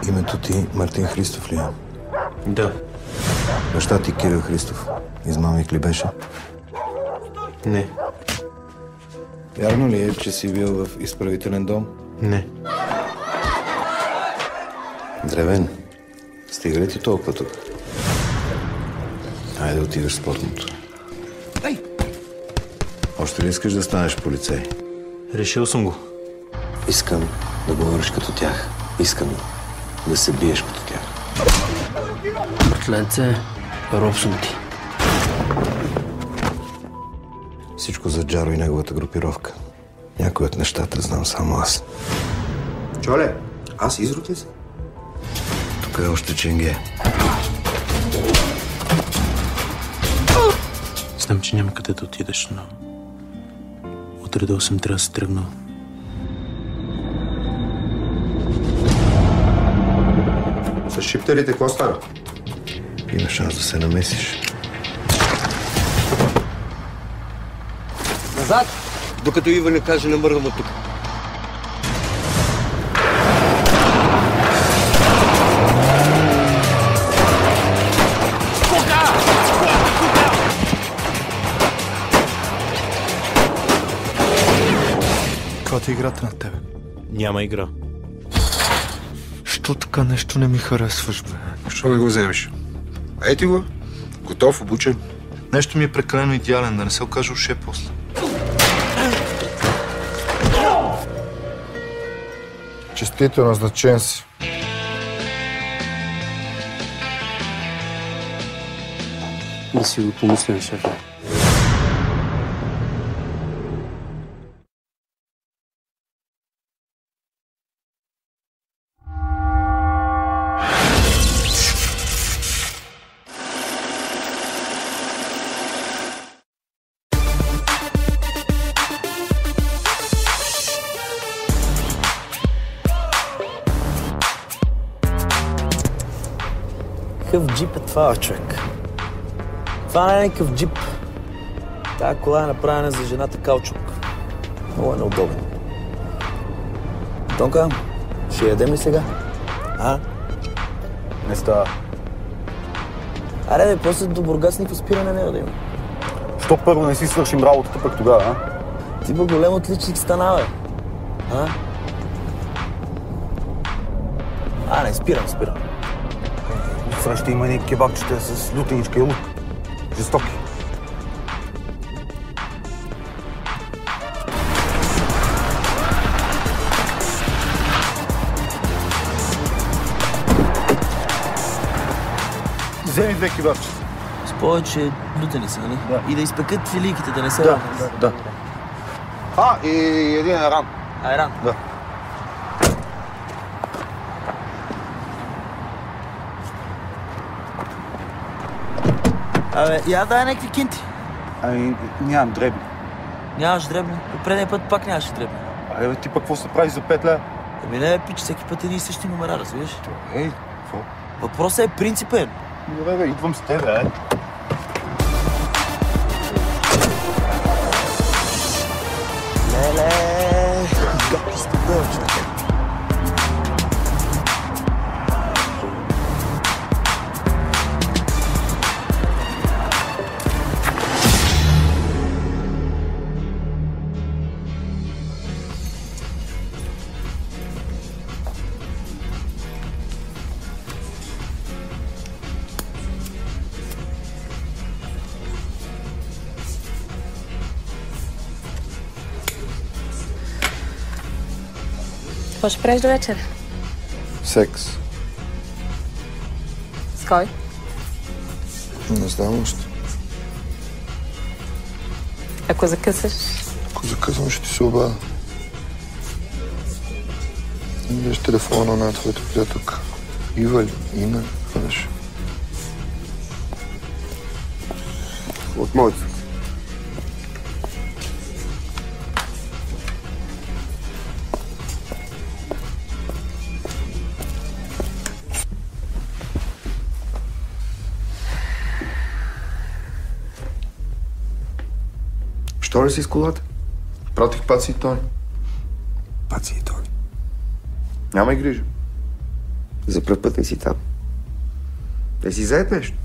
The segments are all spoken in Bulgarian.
Името ти Мартин Христов ли е? Да. Баща ти Кирил Христов. Измамник ли беше? Не. Вярно ли е, че си бил в изправителен дом? Не. Древен. Стига ли ти толкова тук? Хайде да отиваш в спортното. Още ли искаш да станеш полицай? Решил съм го. Искам да говориш като тях. Искам да се биеш като тях. Братленце, роб съм ти. Всичко за Джаро и неговата групировка. Някои от нещата знам само аз. Чоле, аз изрод ли съм? Тук е още Ченге. Знам, че няма къде да отидеш, но утре до 8 трябва да се тръгнал. С шиптерите какво стана? Има шанс да се намесиш. Назад! Докато Ива не каже, не мъргам от тук. Каквато е играта на тебе? Няма игра. Що така нещо не ми харесваш, бе? Защо не го вземеш? Ети го. Готов, обучен. Нещо ми е прекалено идеален, да не се окаже уше после. Честито, назначен си. Да си го помислям, шефе. Какъв джип е това, човек? Това не е някакъв джип. Тая кола е направена за жената каучук. Много е неудобно. Тонка, ще ядем ли сега? А? Не става. Аре, бе, после до Бургас никакво спиране не да има. Що първо не си свършим работата пък тогава, а? Ти бе голем отличник стана, бе. А? Не, спирам. Среща има едни кебабчета с лютеничка и лук. Жестоки. Вземи 2 кебабчета. С повече лютени са, нали? Да. И да изпекат филийките, да не се... Да. А, и един айран. Айран? Да. Абе, я дай някакви кинти. Ами, нямам дребни. Нямаш дребни. Предния път пак нямаше дребни. Абе, ти пък какво се прави за 5 лева? Ами не, пич, всеки път едни и същи номера, разбираш? Ей, какво? Въпросът е принципен. Добре, бе, идвам с тебе, Леле, как сте дълче. Какво ще правиш до вечера? Секс. С кой? Не знам още. Ако закъсаш? Ако закъсвам, ще ти се обадя. Виж телефона на твоята приятелка. Ива ли? Ина? Хваш. От моята. Що ли си с колата? Пратих Паци и Тони. Паци и Тони. Нямай грижа. За пръв път не си там. Не си заед нещо.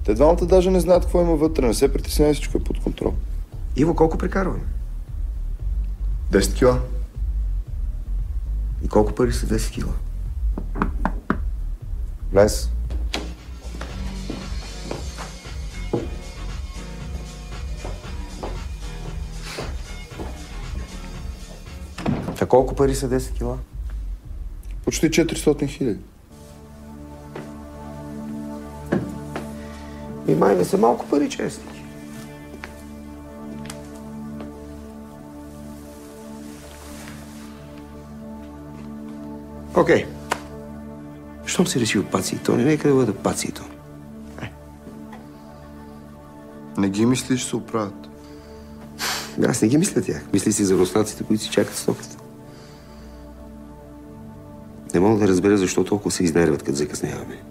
Те двамата даже не знаят какво има вътре. Не се притеснявай, всичко е под контрол. Иво, колко прекарваме? 10 кила. И колко пари са 10 кила? Влез. А колко пари са 10 кила? Почти 400 хиляди. И май не са малко пари, честни. Окей. Щом си решил паци и Тони, нека да бъдат паци и Тони. Не ги мислиш, ще се оправят. Аз не ги мисля тях. Мисли си за руснаците, които си чакат стоката. Не мога да разбера защо толкова се изнервят, като закъсняваме.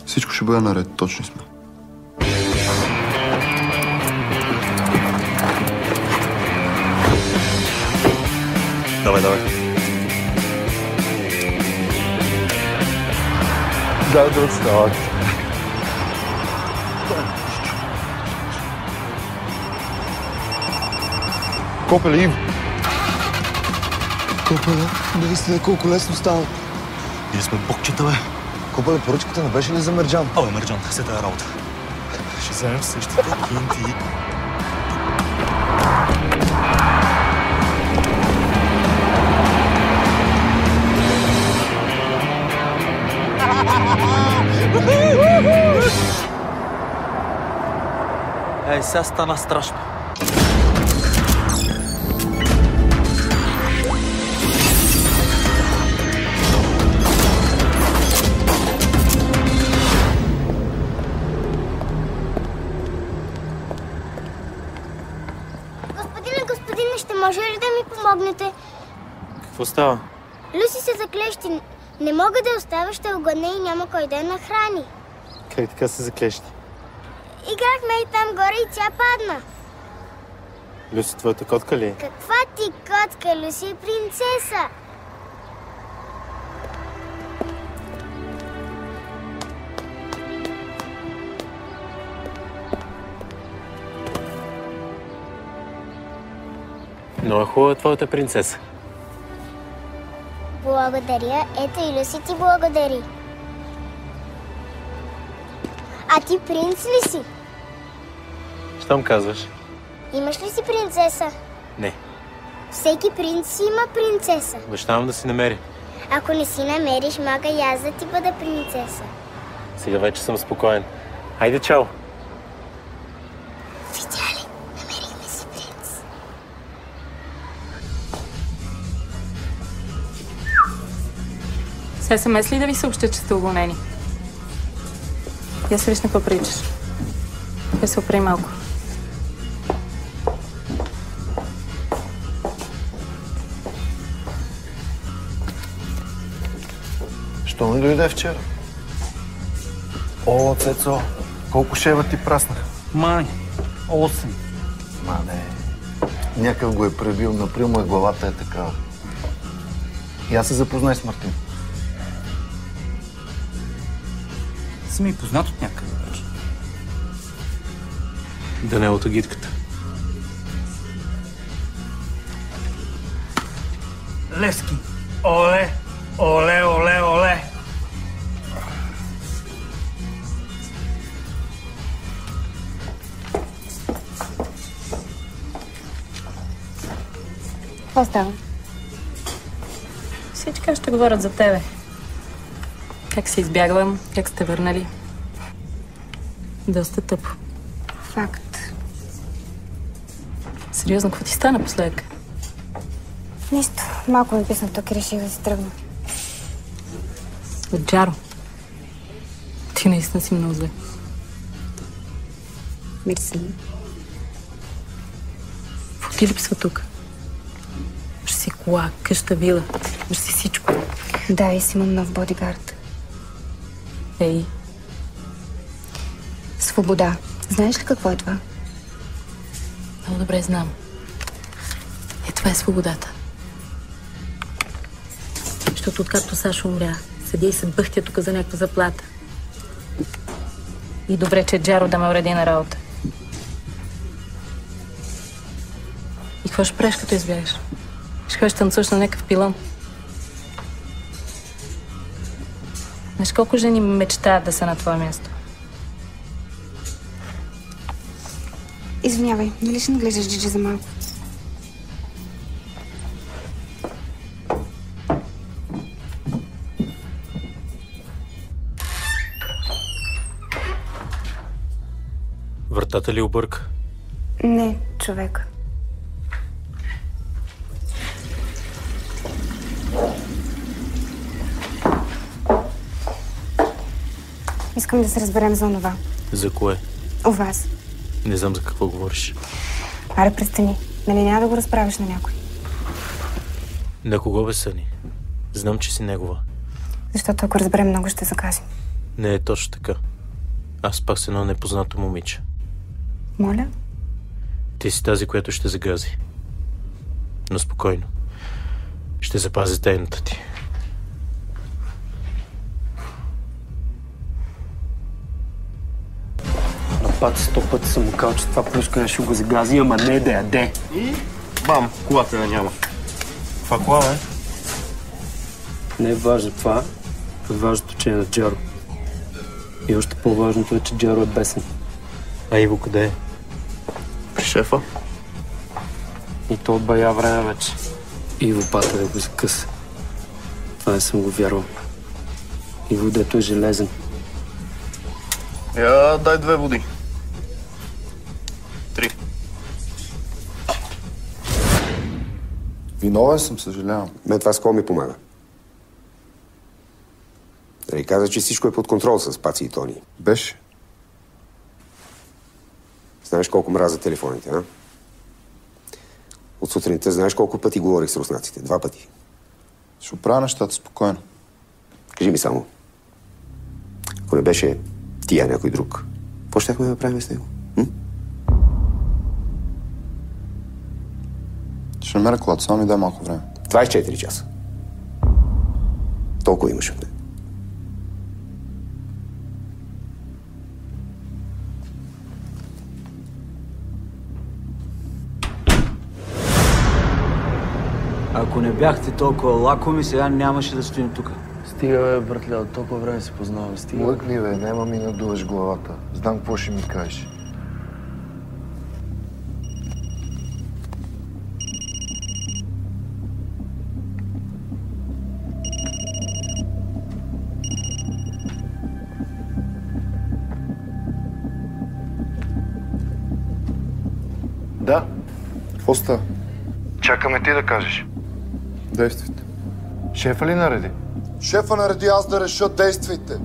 Всичко ще бъде наред, точни сме. Давай. Да отстават. Копеле, Иво! Копеле, наистина колко лесно става. Ние сме бокчета, бе. Копеле, поръчката не беше ли за Мерджан? Абе, Мерджан, се тая работа. Ще вземем същите кинти. Ей, сега стана страшно. Господине, ще може ли да ми помогнете? Какво става? Люси се заклещи. Не мога да оставя, ще огъне и няма кой да я нахрани. Как така се заклещи? Играхме и там горе и тя падна. Люси, твоята котка ли е? Каква ти котка? Люси е принцеса. Но е хубава твоята принцеса. Благодаря. Ето и Люси ти благодари. А ти принц ли си? Щом казваш? Имаш ли си принцеса? Не. Всеки принц си има принцеса. Обещавам да си намери. Ако не си намериш, мога и аз да ти бъда принцеса. Сега вече съм спокоен. Хайде, чао! Видя ли? Намерихме си принц. Сега СМС ли да ви съобща, че сте уволнени? Я се виж на какво приличаш. Я се опрей малко. Що не дойде вчера? О, Цецо, колко шева ти праснах? Май, 8. Ма не. Някакъв го е пребил, наприл му главата е такава. И аз се запознай с Мартин. Си ми и познат от някъде вече. Данелото гидката. Левски. Оле, оле, оле, оле. Какво става? Всички ще говорят за тебе. Как се избягвам, как сте върнали. Доста тъпо. Факт. Сериозно, какво ти стана последък? Нищо. Малко ми писна тук и реших да си тръгна. От Джаро. Ти наистина си много зле. Мерси. Какво ти липсва тук? Ще си кола, къща, вила. Ще си всичко. Да, и си имам нов бодигард. Ей. Свобода. Знаеш ли какво е това? Много добре знам. Това е свободата. Защото откакто Саша умря, седя и се бъхтя тук за някаква заплата. И добре, че Джаро да ме уреди на работа. И какво ще правиш, като избягаш? Ще ходиш танцуваш на някакъв пилон. Знаеш колко жени мечтаят да са на твое място? Извинявай, нали ще наглеждаш Джиджи за малко? Вратата ли обърка? Не, човек. Искам да се разберем за онова. За кое? У вас. Не знам за какво говориш. Аре, престани. Нали няма да го разправиш на някой? На кого бе, Сани? Знам, че си негова. Защото ако разберем много, ще загазим. Не е точно така. Аз пак с едно непознато момиче. Моля? Ти си тази, която ще загази. Но спокойно. Ще запази тайната ти. Път 100 пъти съм му казал, че това плюскане ще го загази, ама не да яде. И бам, колата я няма. Каква кола, бе? Не е важно това. Важното, че е на Джаро. И още по-важното е, че Джаро е бесен. А Иво къде е? При шефа? И то от бая време вече. Иво пата да го закъса. Това не съм го вярвал. Иво дето е железен. Я дай 2 води. 3. Виновен съм, съжалявам. Мен това с кого ми помага? Дали каза, че всичко е под контрол с Паци и Тони? Беше. Знаеш колко мразя телефоните, а? От сутринта знаеш колко пъти говорих с руснаците? 2 пъти. Ще оправя нещата спокойно. Кажи ми само. Ако не беше тия някой друг, какво щяхме да направим с него? Ще намеря колата, само ми дай малко време. 24 часа. Толкова имаш от мен. Ако не бяхте толкова лакоми, сега нямаше да стоим тук. Стига, бе, братле, от толкова време се познаваме. Стига. Лъкни, бе, няма ми надуваш главата. Знам какво ще ми кажеш. Да. Какво става? Чакаме ти да кажеш. Действайте. Шефа ли нареди? Шефа нареди аз да реша, действайте.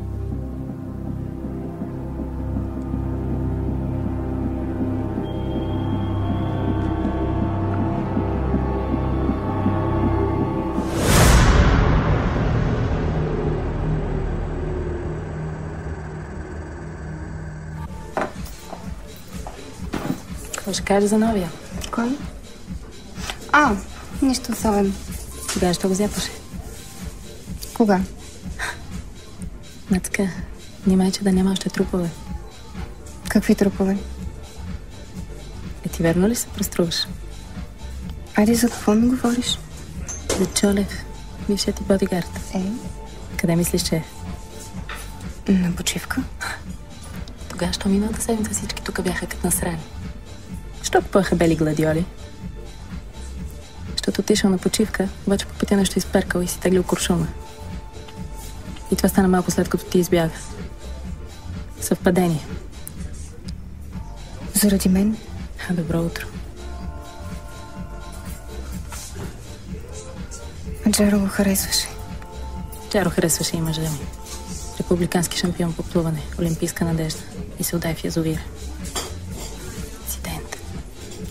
Какво ще кажеш за новия? Кой? Нищо особено. Тогава ще го зяпаше. Кога? Мацка, внимай, че да няма още трупове. Какви трупове? Ти верно ли се преструваш? Айде, за какво ми говориш? За Чолев, бившият ти бодигард. Къде мислиш, че е? На почивка. Тогава, що миналата седмица всички тук бяха като насрани. Що купуваха бели гладиоли? Защото отишъл на почивка, обаче по пътя нещо изперкал и си теглил куршума. И това стана малко след като ти избяга. Съвпадение. Заради мен? Добро утро. Джаро го харесваше. Джаро харесваше и мъжа ми. Републикански шампион по плуване, олимпийска надежда и се удай в язовира. Инцидент.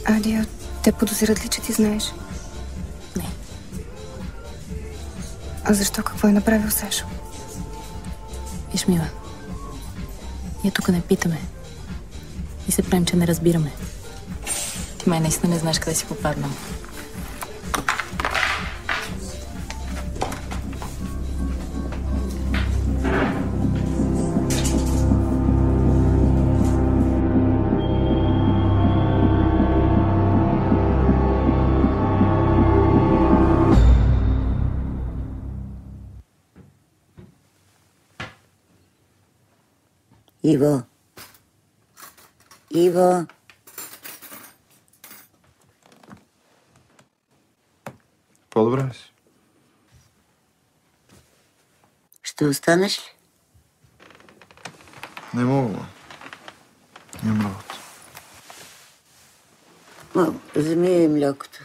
Адио, те подозират ли, че ти знаеш? Не. А защо? Какво е направил Сашо? Виж, мила, ние тук не питаме и се правим, че не разбираме. Ти май наистина не знаеш къде си попаднал. Иво. Иво. По-добре ли си? Ще останеш ли? Не мога. Имам работа. Мамо, вземи и млякото.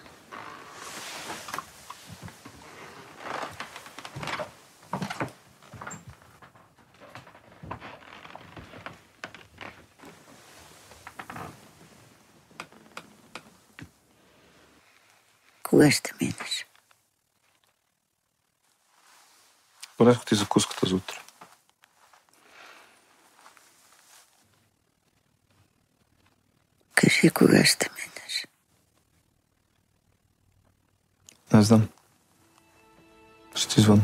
Кога ще минеш? Понесох ти закуската за утре. Кажи, кога ще минеш? Не знам. Ще ти звънна.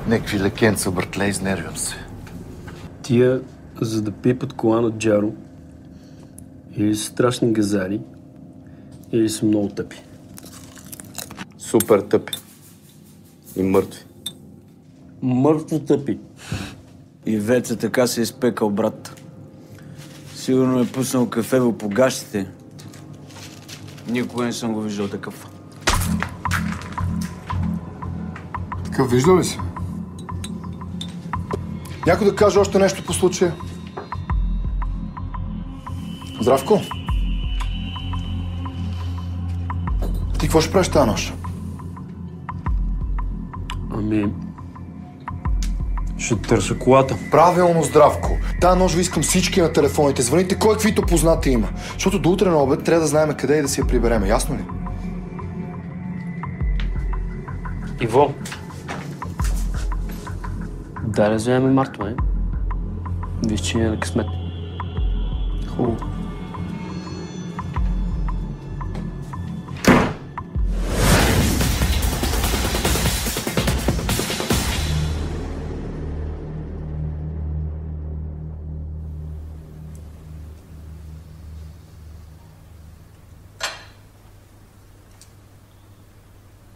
Некви лекенца, братле, изнервям се. Тия, за да пипат колан от Джаро, или са страшни газари, или са много тъпи. Супер тъпи. И мъртви. Мъртво тъпи. И Веца така се е изпекал, брат. Сигурно е пуснал кафе по гащите. Никога не съм го виждал такъв. Такъв виждал ли си? Някой да каже още нещо по случая? Здравко! Ти какво ще правиш тази нощ? Ами... ще търся колата. Правилно, Здравко! Тази нощ ви искам всички на телефоните. Звъните кой каквито познати има. Защото до утре на обед трябва да знаем къде и да си я прибереме. Ясно ли? Иво. Дай да вземем Марто, не? Виж, че е на късмет. Хубаво.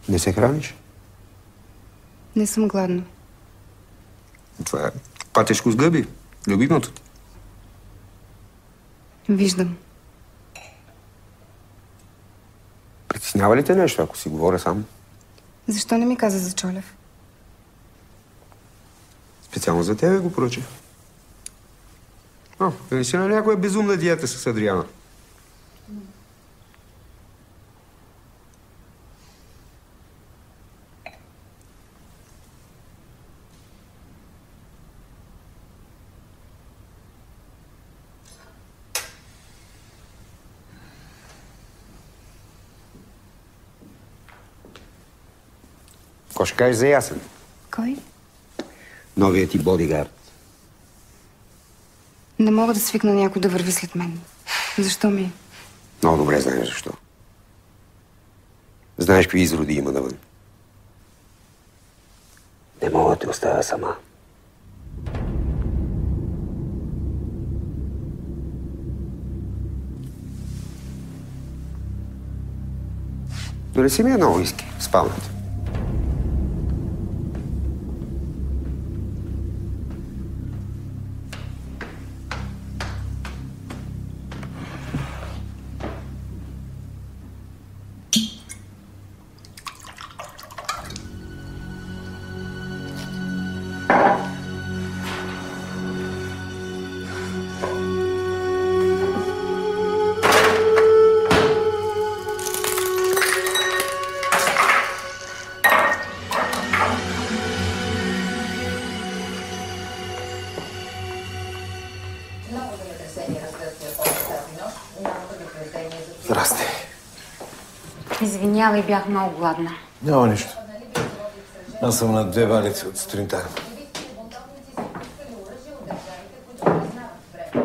Не се храниш? Не съм гладна. Това е патешко с гъби. Любимото. Виждам. Притеснява ли те нещо, ако си говоря сам? Защо не ми каза за Чолев? Специално за тебе го поръчах. Да не си на някоя безумна диета с Адриана. Какво ще кажеш за Ясен? Кой? Новият ти бодигард. Не мога да свикна някой да върви след мен. Защо ми? Много добре знаеш защо. Знаеш какви изроди има навън. Не мога да те оставя сама. Донеси ми едно уиски в спалнята. Здрасти. Извинявай, бях много гладна. Няма нищо. Аз съм на 2 валици от сутринта.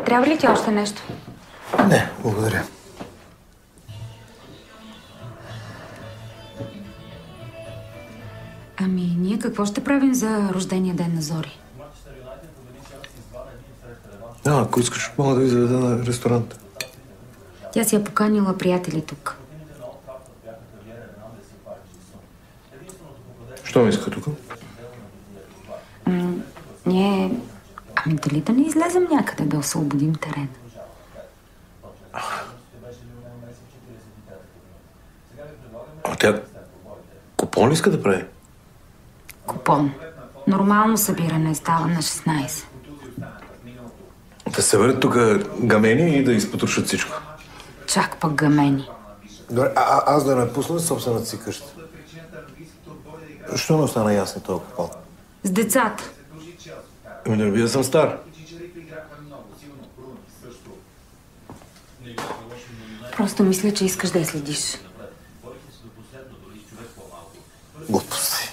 Трябва ли ти още нещо? Не, благодаря. Ами, ние какво ще правим за рождения ден на Зори? Ако искаш, мога да ви заведа на ресторант. Тя си е поканила приятели тук. Що ми иска тук? Ние... Ами дали да не излезем някъде да освободим терена? А тя... Купон ли иска да прави? Купон. Нормално събиране става на 16. Да се върнат тук гамени и да изпотрошат всичко. Чак пък гамени. Добре, аз да напусна собствената си къща. Що не остана ясно този купон? С децата. Ами не би да съм стар. Просто мисля, че искаш да я следиш. Глупости.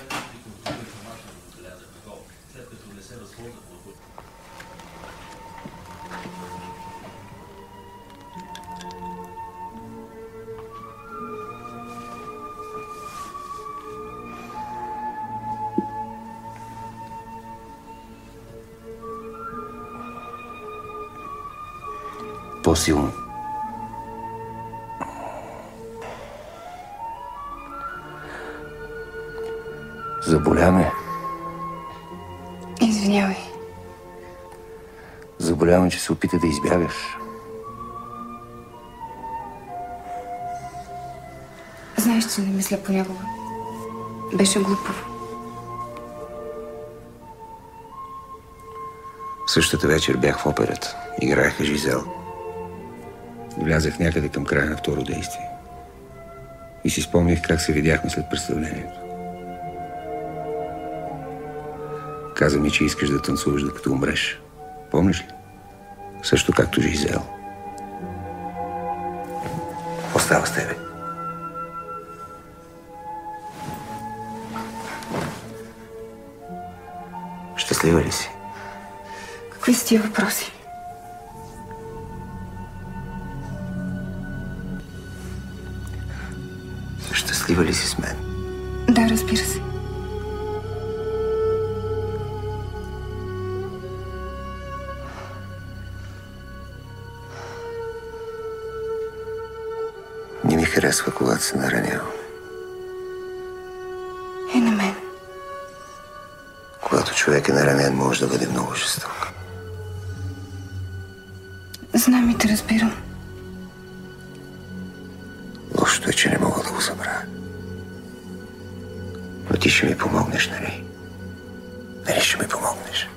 По-силно. Заболяме. Извинявай. Заболяме, че се опита да избягаш. Знаеш, че не мисля понякога. Беше глупаво. Същата вечер бях в операта. Играеха Жизел. Влязах някъде към края на второ действие. И си спомних как се видяхме след представлението. Каза ми, че искаш да танцуваш докато умреш. Помниш ли? Също както Жизел. Остава с тебе. Щастлива ли си? Какви са тия въпроси? Щастлива ли си с мен? Да, разбира се. Не ми харесва, когато се наранявам. И на мен. Когато човек е наранен, може да бъде много жесток. Знам и те разбирам. Лошото е, че не мога да го забравя. Но ти ще ми помогнеш, нали? Нали ще ми помогнеш?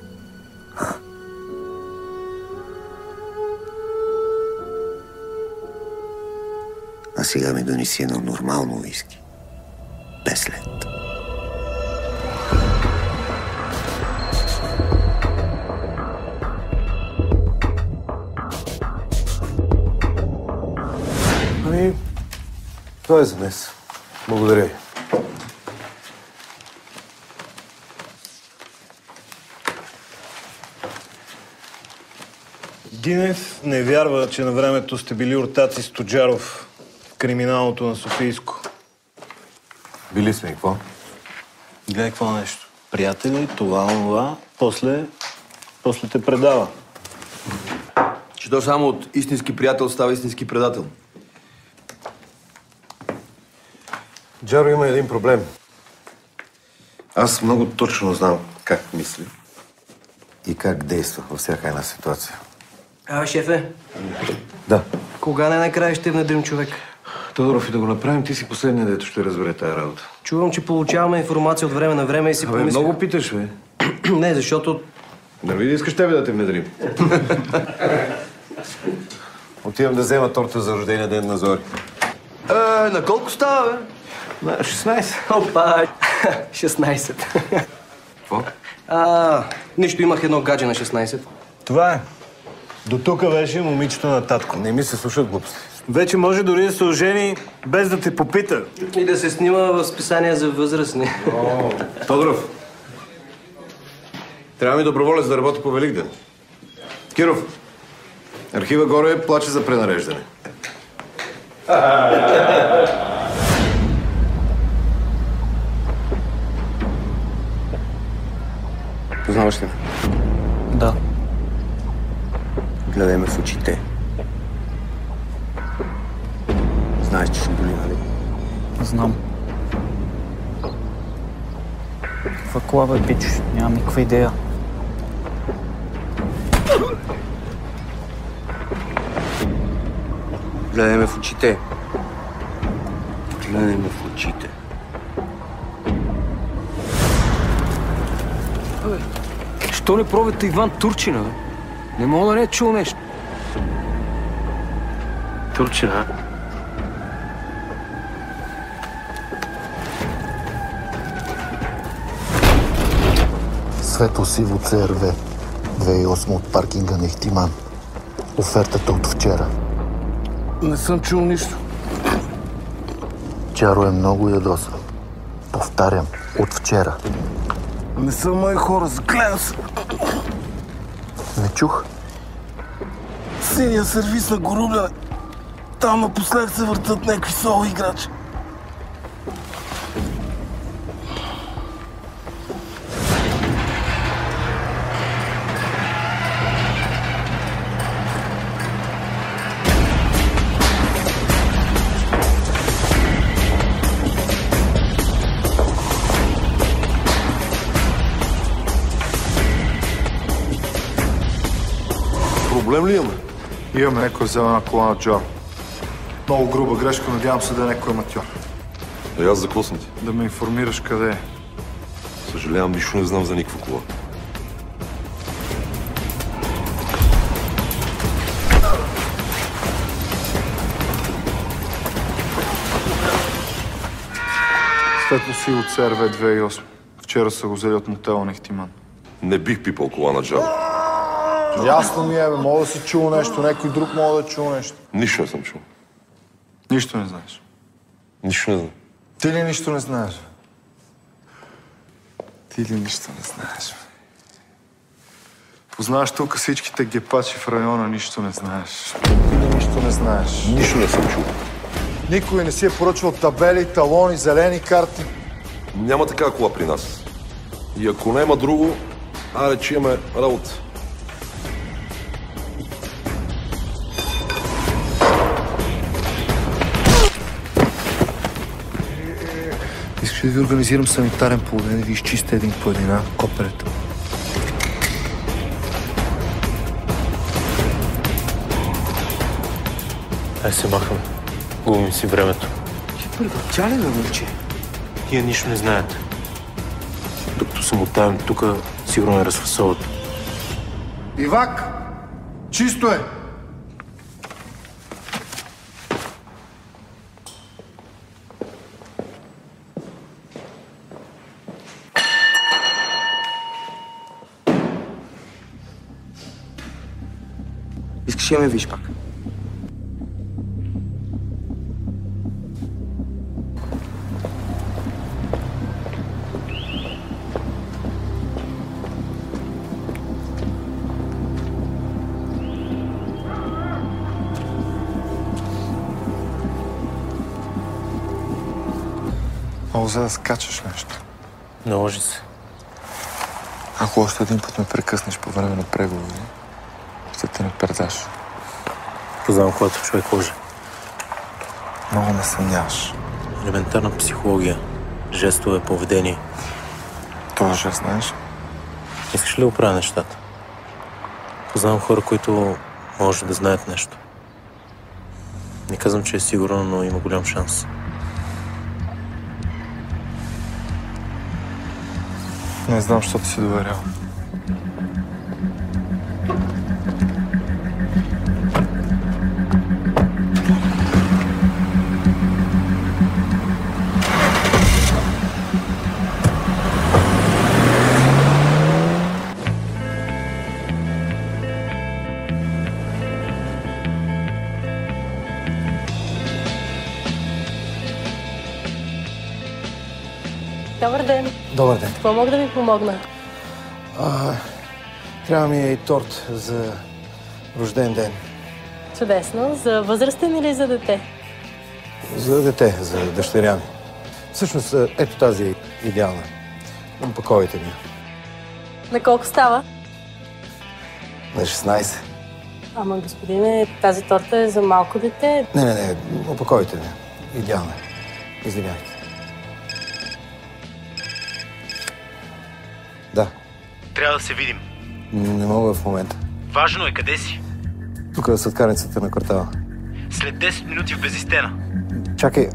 А сега ми донеси едно нормално виски. Без лед. Ами, това е за днес. Благодаря ви. Динев не вярва, че на времето сте били ортаци с Тоджаров в криминалното на Софийско. Били сме и какво? Гледай какво нещо. Приятели, това, после те предава. Че то само от истински приятел става истински предател. Джаро има един проблем. Аз много точно знам как мисли и как действа във всяка една ситуация. Шефе? Да. Кога най-накрая ще внедрим човек? Тодоров, и да го направим, ти си последният, дето ще разбере тая работа. Чувам, че получаваме информация от време на време и си помисля... Много питаш, бе. Не, защото... Нали да искаш тебе да те внедрим? Отивам да взема торта за рождения ден на Зори. На колко става, бе? На 16. Опа, 16. Какво? Нищо, имах едно гадже на 16. Това е. До тук беше момичето на татко. Не ми се слушат глупости. Вече може дори да се ожени, без да те попита. И да се снима в списания за възрастни. Тодоров, трябва ми доброволец да работи по Великден. Киров, архива горе плаче за пренареждане. Познаваш ли ме? Да. Гледай ме в очите. Знаеш, че ще боли, нали? Знам. Каква кола, бе, пич? Нямам никаква идея. Гледай ме в очите. Гледай ме в очите. Що не пробвате Иван Турчина, бе? Не мога да не е чул нещо. Турчина? Светло-сиво CRV 2008 от паркинга на Ихтиман. Офертата от вчера. Не съм чул нищо. Чаро е много ядосан. Повтарям, от вчера. Не са мои хора, заклея се. Не чух. Синия сервис на Горубляне. Там напоследък се въртат някакви соло играчи. Проблем ли имаме? Имаме, някой взел една кола на Джо. Много груба грешка, надявам се да е някой аматьор. И аз за какво съм ти? Да ме информираш къде е. Съжалявам, нищо не знам за никаква кола. Светло-сиво CRV 2008. Вчера са го взели от мотела на Ихтиман. Не бих пипал кола на Джаро. Ясно ми е, бе. Мога да си чул нещо, някой друг мога да е чул нещо. Нищо не съм чул. Нищо не знаеш. Нищо не знам. Ти ли нищо не знаеш? Ти ли нищо не знаеш? Познаваш тук всичките гепачи в района, нищо не знаеш. Ти ли нищо не знаеш? Нищо не съм чул. Никой не си е поръчвал табели, талони, зелени карти. Няма такава кола при нас. И ако няма друго, аре, че имаме работа. Искаш да ви организирам санитарен полуден, да ви изчистя един по един, коперето. Ай се махаме. Губим си времето. Тя ли, бе, момче? Тия нищо не знаят. Докато съм оттавим тук, сигурно е разфасоват. Ивак! Чисто е! Искаш да ме виж пак? Мога за да скачаш нещо. Наложи се. Ако още един път ме прекъснеш по време на преговори, ще те напердаш. Познавам, когато човек лъже. Много ме съмняваш. Елементарна психология. Жестове, поведение. Това жест знаеш? Искаш ли да оправя нещата? Познавам хора, които може да знаят нещо. Не казвам, че е сигурно, но има голям шанс. Не знам, защо ти си доверял. Добър ден. Добър ден. Какво мога да ви помогна? Трябва ми и торт за рожден ден. Чудесно. За възрастен или за дете? За дете, за дъщеря ми. Всъщност, ето тази е идеална. Опаковайте ми. На колко става? На 16. Ама, господине, тази торта е за малко дете. Не, опаковайте ми. Идеална. Извинявайте. Да. Трябва да се видим. Не мога в момента. Важно е, къде си? Тук е сладкарницата на квартала. След 10 минути в Безистена. Чакай.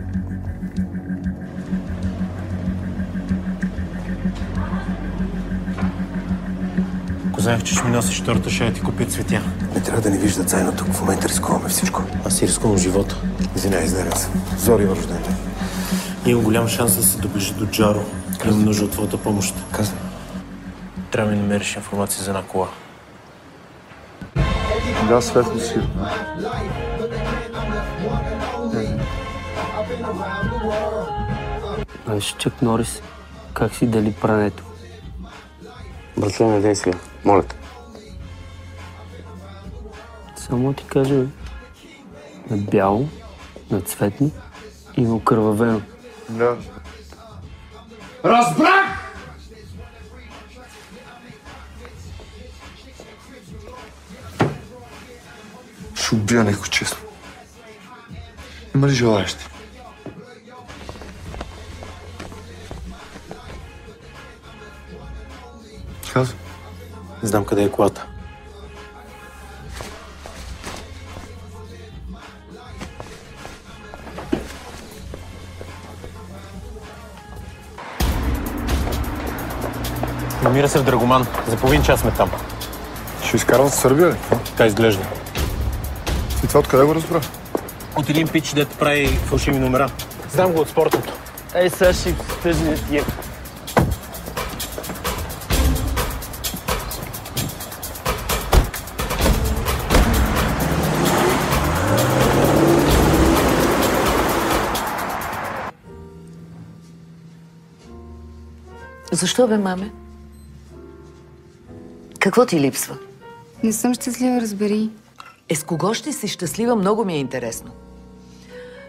Ако знаех, че ще ми носиш торта, ще ти купя цветя. Не трябва да ни виждат заедно тук. В момента рискуваме всичко. Аз си рискувам живота. Извинявай, изнервя се. Зори има рожден ден. Имам голям шанс да се доближи до Джаро. Имам нужда от твоята помощ. Казвай. Трябва да ми намериш информация за една кола. Да, светло си. Знаеш, Чак Норис, как си дели прането? Братле, не дей сега. Моля те. Само ти кажа, бе. На бяло, на цветни и на окървавено. Да. Разбрах! Ще убия някой, честно. Има ли желаящи? Казвай. Не знам къде е колата. Намира се в Драгоман. За половин час сме там. Ще изкарват в Сърбия ли? Така изглежда. И това откъде го разбра? От един пич, дето прави фалшиви номера. Знам го от спортното. Ей, сега ще тъжни тия. Защо бе, маме? Какво ти липсва? Не съм щастлива, разбери. С кого ще си щастлива, много ми е интересно.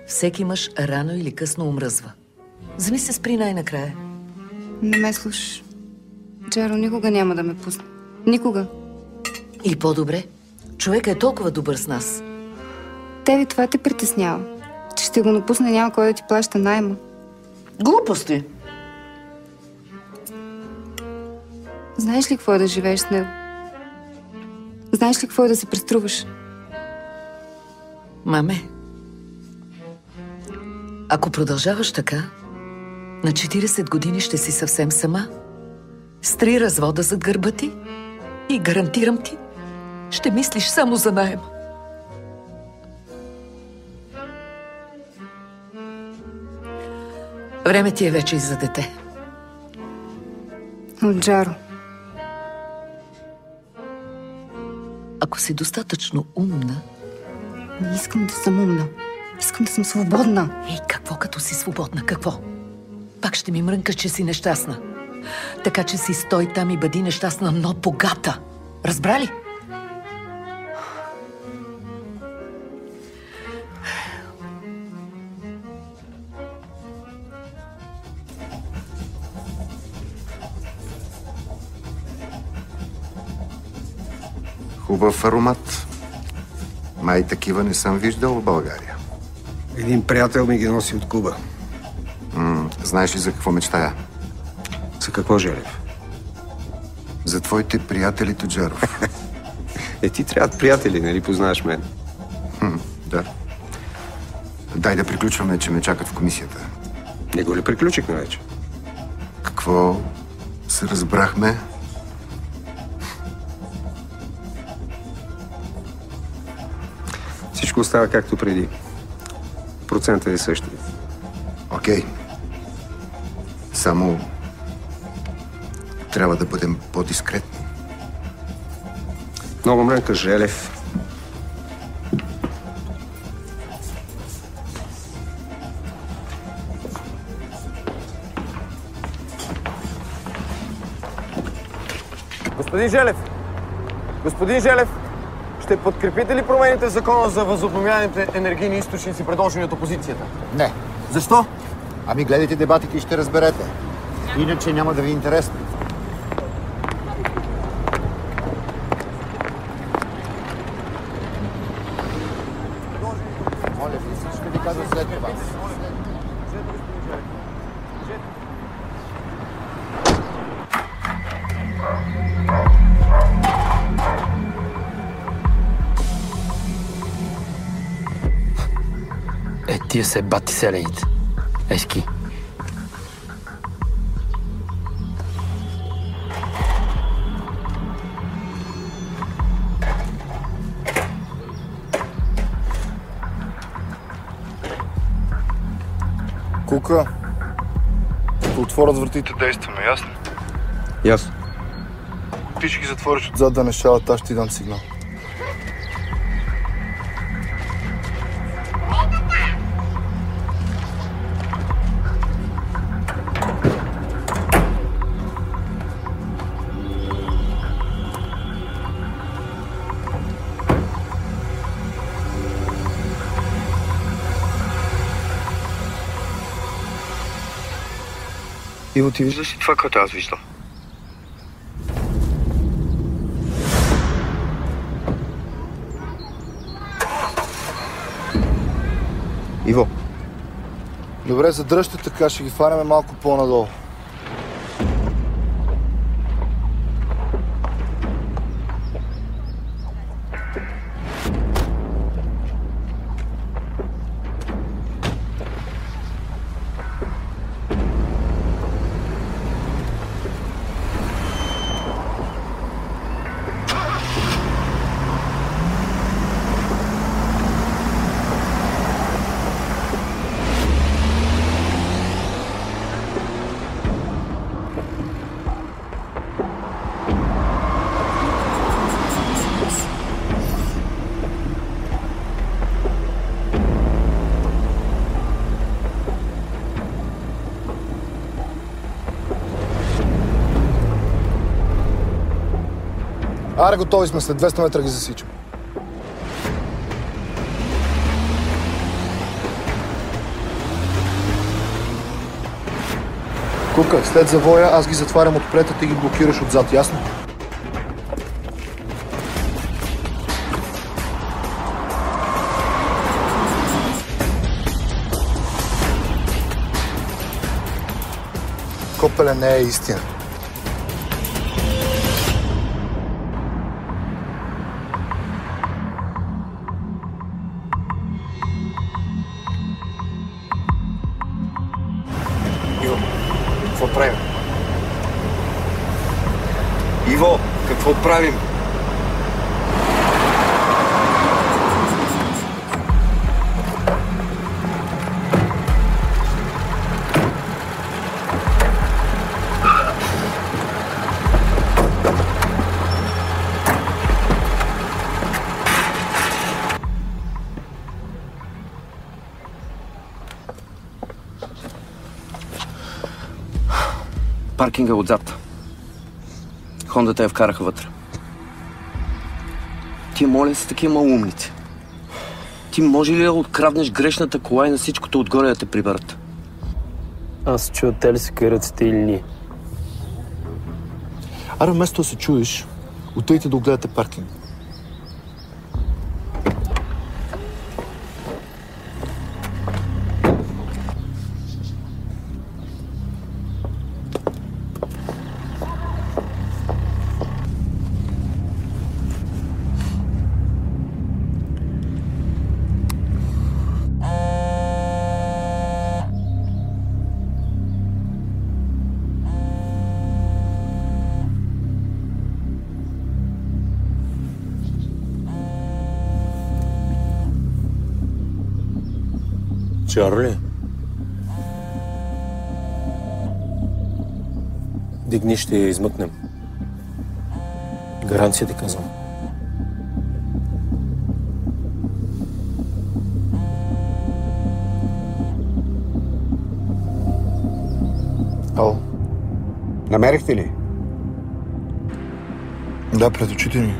Всеки мъж рано или късно омръзва. Вземи се спри най-накрая. Не ме слушаш. Джаро никога няма да ме пусне. Никога. И по-добре. Човекът е толкова добър с нас. Тебе това те притеснява. Че ще го напусне, няма кой да ти плаща найма. Глупости! Знаеш ли какво е да живееш с него? Знаеш ли какво е да се преструваш? Маме, ако продължаваш така, на 40 години ще си съвсем сама. С 3 развода зад гърба ти и гарантирам ти, ще мислиш само за наема. Време ти е вече и за дете. От Джаро. Ако си достатъчно умна... Не искам да съм умна. Искам да съм свободна. Ей, какво като си свободна? Какво? Пак ще ми мрънкаш, че си нещастна. Така че си стой там и бъди нещастна, но богата. Разбра ли? Хубав аромат. Май такива не съм виждал в България. Един приятел ми ги носи от Куба. Знаеш ли за какво мечтая? За какво, Желев? За твоите приятели Тоджаров. Ти трябват приятели, нали познаваш мен? Да. Дай да приключваме, че ме чакат в комисията. Не го ли приключихме вече? Какво се разбрахме? Всичко остава както преди. Процентът е същия. Окей. Само трябва да бъдем по-дискретни. Много мрънка, Желев. Господин Желев, ще подкрепите ли промените в закона за възобновяемите енергийни източници, предложени от опозицията? Не. Защо? Ами гледайте дебатите и ще разберете. Иначе няма да ви е интересно. Моля ви, ще ви кажа след това. Тия се бати селените. Ески. Кука, като отворят вратите, действаме, ясно? Ясно. Ти ще ги затвориш отзад да не шалят, аз ще ти дам сигнал. Иво, ти виждаш ли това, което аз виждам? Иво. Добре, задръжте така, ще ги фанеме малко по-надолу. Аре, готови сме, след 200 метра ги засичам. Кука, след завоя аз ги затварям отпред, а ти ги блокираш отзад, ясно? Копеле, не е истина. Какво правим? Иво, какво правим? Паркинга отзад. Хондата я вкараха вътре. Ти моля са такива малумници. Ти може ли да откраднеш грешната кола и на всичкото отгоре да те приберат? Аз чуя те ли са каръците или ние. Аре, вместо да се чудиш, отидете да огледате паркинг. Чарли? Дигни, ще я измъкнем. Гаранция ти казвам. Ало. Намерихте ли? Да, пред очите ни.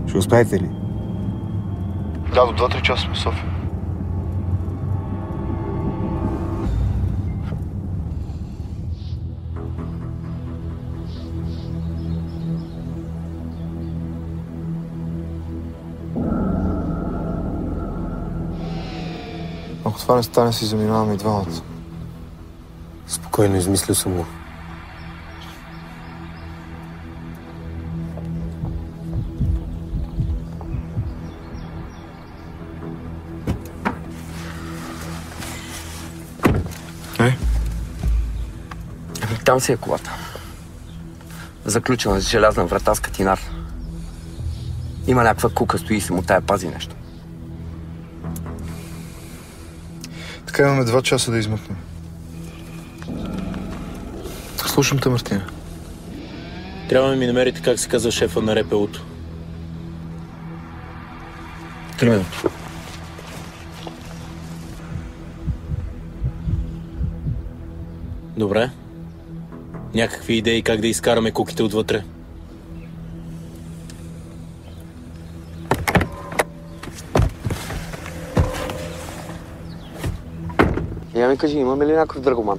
Ще успеете ли? Да, до 2-3 часа сме в София. Ако това не стане, си заминаваме и двамата. Спокойно, измислил съм го. Там си е колата. Заключена с желязна врата с катинар. Има някаква кука, стои и се му тая пази нещо. Така имаме 2 часа да измъкнем. Слушам те, Мартина. Трябва да ми намерите как се казва шефа на РПУ-то. 3 минути. Добре. Някакви идеи как да изкараме куките отвътре? Я ми кажи, имаме ли някакъв драгоман?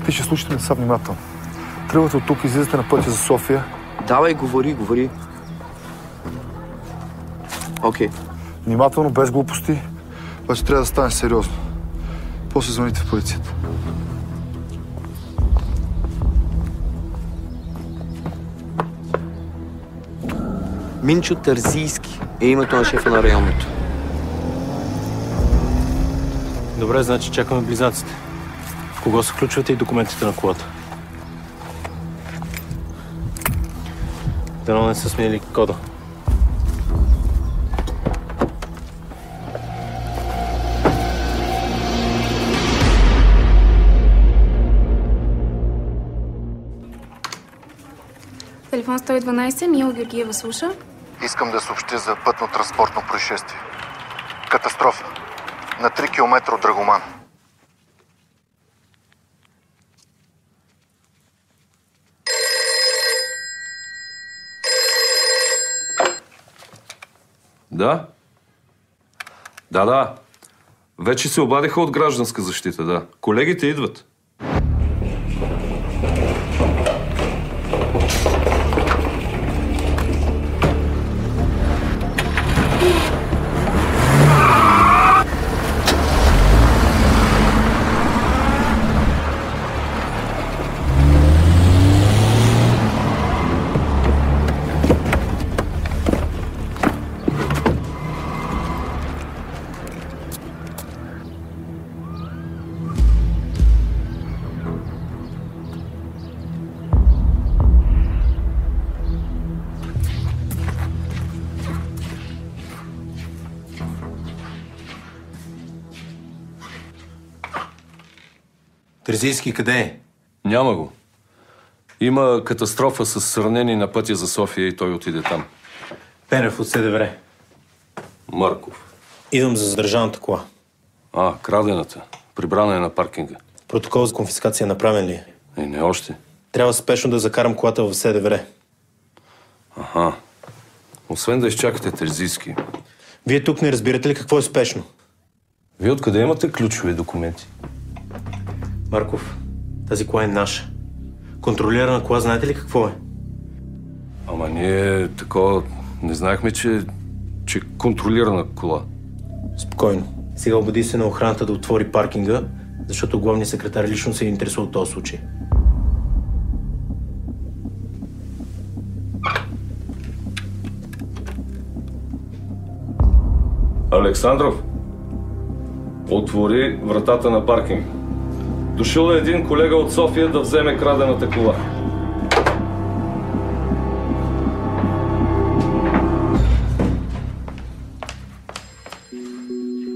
Ти ще слушате ме са внимателно. Тръгвате от тук, излизате на пътя за София. Давай, говори. Окей. Внимателно, без глупости. Обаче трябва да стане сериозно. После звъните в полицията. Минчо Тързийски е името на шефа на районното. Добре, значи чакаме близнаците. В кого се включвате и документите на колата? Дано не са сменили кода. Телефон 112, Мила Георгиева слуша. Искам да съобщя за пътно-транспортно происшествие. Катастрофа. На 3 км от Драгоман. Да? Да. Вече се обадиха от гражданска защита, да. Колегите идват. Терзийски къде е? Няма го. Има катастрофа с ранени на пътя за София и той отиде там. Пенев от СДВР. Марков. Идвам за задържаната кола. Крадената. Прибрана е на паркинга. Протокол за конфискация направен ли е? Не още. Трябва спешно да закарам колата в СДВР. Освен да изчакате Терзийски. Вие тук не разбирате ли какво е спешно? Вие откъде имате ключови документи? Марков, тази кола е наша. Контролирана кола, знаете ли какво е? Ама ние такова не знаехме, че контролирана кола. Спокойно. Сега обади се на охраната да отвори паркинга, защото главният секретар лично се интересува от този случай. Александров, отвори вратата на паркинга. Дошъл е един колега от София да вземе крадената кола.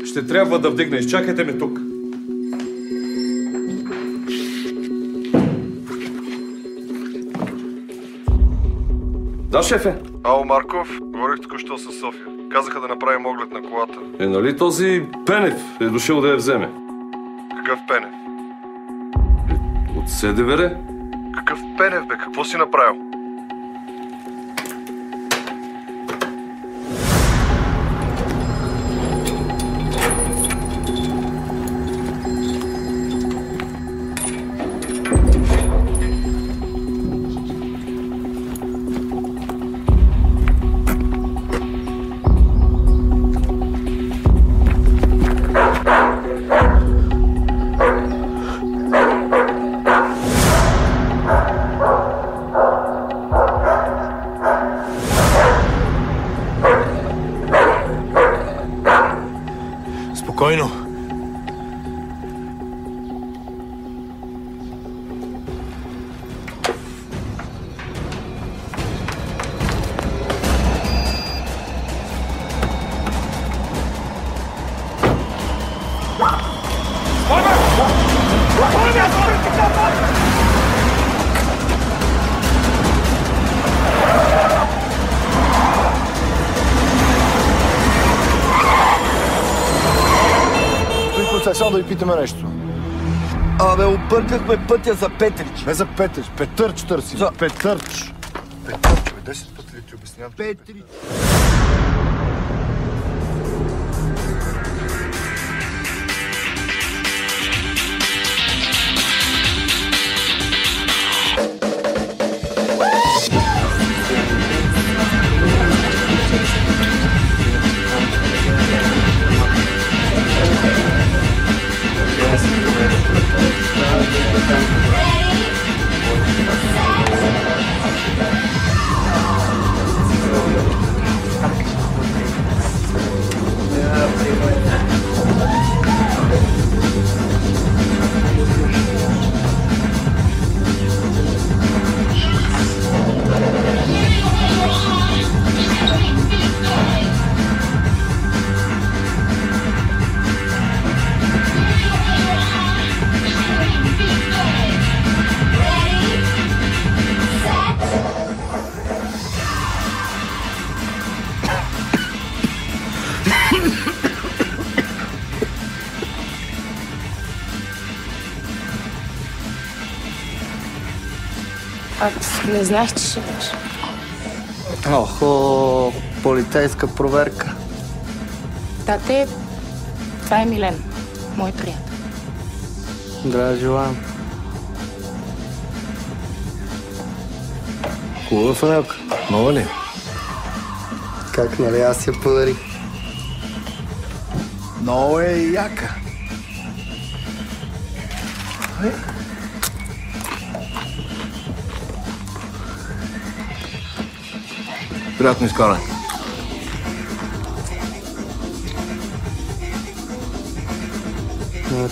Ще трябва да вдигна. Изчакайте ме тук. Да, шефе. Ало, Марков. Говорих току-що с София. Казаха да направим оглед на колата. Нали този Пенев е дошъл да я вземе? Какъв Пенев? От СДВР? Какъв Пенев, бе? Какво си направил? Спокойно. Само да ви питаме нещо. Абе, объркахме пътя за Петрич. Не за Петрич, Петърч търсим. За... Петърч. Петърч, бе, 10 пъти ли ти обяснявам? Петрич. Не знаех, че ще идеш. Охо, полицейска проверка. Тате, това е Милен, мой приятел. Здраве желаем. Хубава фанелка. Нова ли? Как, нали аз я подарих? Много е яка. Приятно изкаране.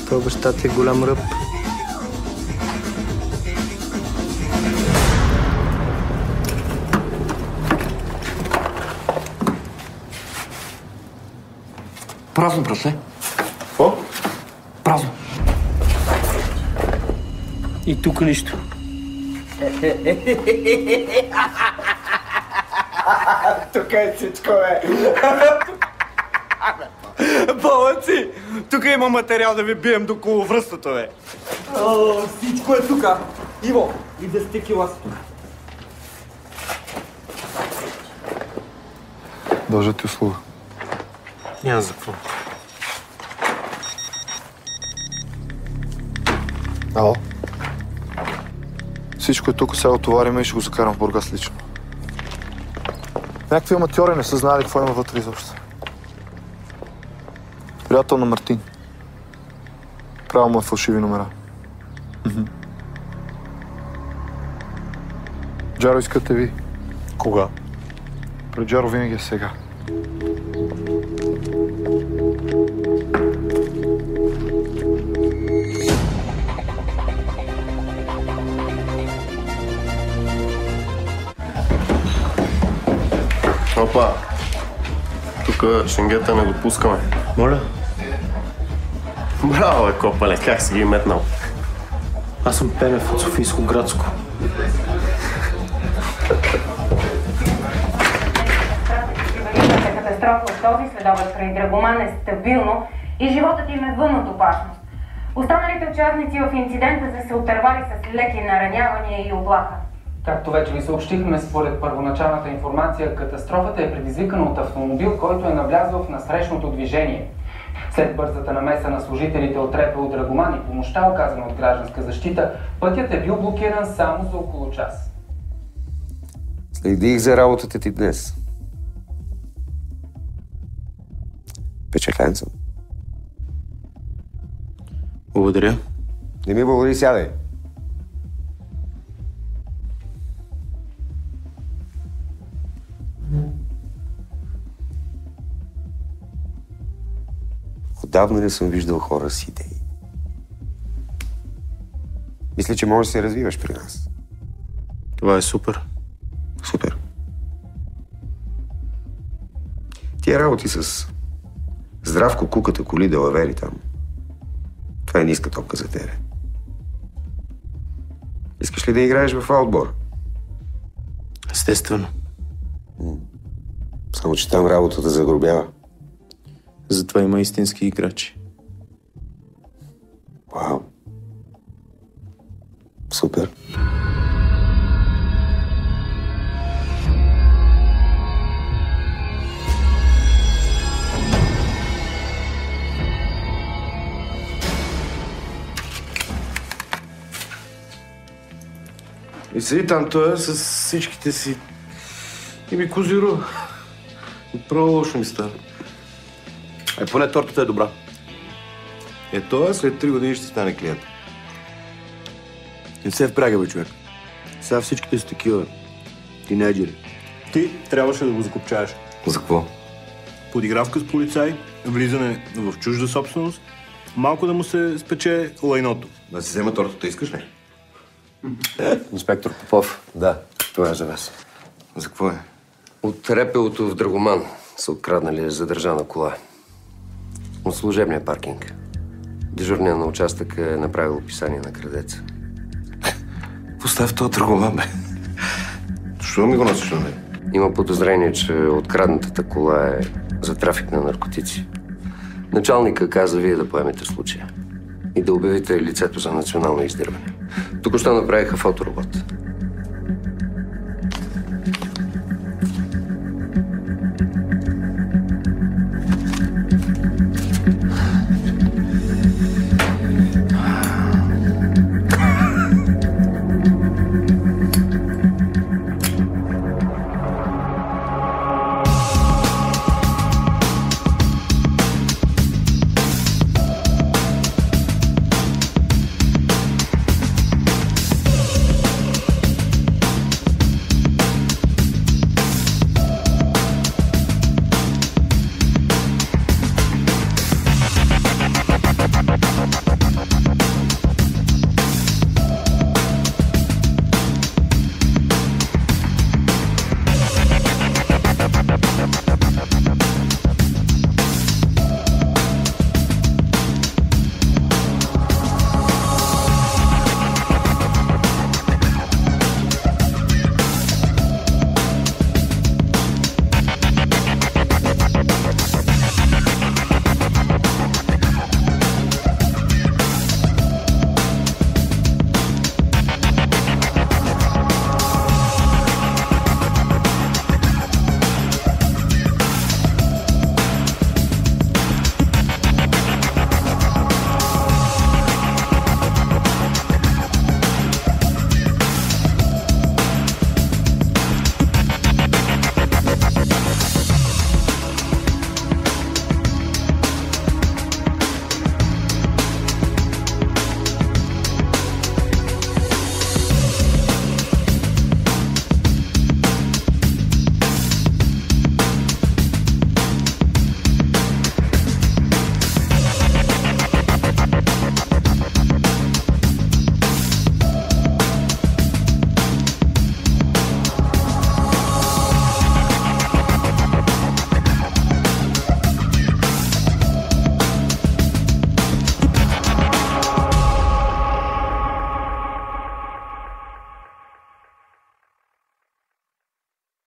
Това баща ти е голям ръб. Празно, братле. Какво? Празно. И тук нищо. Тук е всичко, бе. Балъци! Тук има материал да ви бием до коловръстото, бе. Всичко е тук. Иво, и 10 кила са тук. Дължа ти услуга. Няма за какво. Ало? Всичко е тук, сега отовариме и ще го закарам в Бургас лично. Някакви аматьори не са знали какво има вътре изобщо. Приятел на Мартин. Правил му е фалшиви номера. Джаро, искате ви. Кога? Пред Джаро винаги е сега. Опа! Тук шенгета не допускаме. Моля? Браво, бе, Копале, как си ги метнал? Аз съм Пенев от Софийско градско. Катастрофа от този следобед край Драгоман е стабилно и животът им е вън от опасност. Останалите участници в инцидента са се отървали с леки наранявания и облака. Както вече ви съобщихме, според първоначалната информация, катастрофата е предизвикана от автомобил, който е навлязъл в насрещното движение. След бързата намеса на служителите от РПУ Драгоман и помощта, оказана от гражданска защита, пътят е бил блокиран само за около час. Следих за работата ти днес. Впечатлен съм. Благодаря. Не ми благодари, сядай. Отдавна не съм виждал хора с идеи. Мисля, че можеш да се развиваш при нас. Това е супер. Супер. Тия работи с Здравко, Куката, Коли, Делавери там. Това е ниска топка за тебе. Искаш ли да играеш в аутбор? Естествено. Само, че там работата загробява. Затова има истински играчи. Вау. Супер. И седи там той с всичките си и ми козирува. Отправо лошо ми става. Поне тортата е добра. Това след 3 години ще стане клиент. Не се впряга, бе, човек. Сега всичките са такива тинейджери. Ти трябваше да го закопчаеш. За какво? Подигравка с полицай, влизане в чужда собственост, малко да му се спече лайното. Да си взема тортата, искаш ли? Инспектор Попов. Да. Това е за вас. За какво е? От РПУ-то в Драгоман са откраднали задържана кола. От служебния паркинг. Дежурният на участъка е направил описание на крадеца. Поставь този Драгоман, бе. Защо ми го носиш на мен? Има подозрение, че откраднатата кола е за трафик на наркотици. Началника каза вие да поемете случая и да обявите лицето за национално издирване. Току-що направиха фоторобот.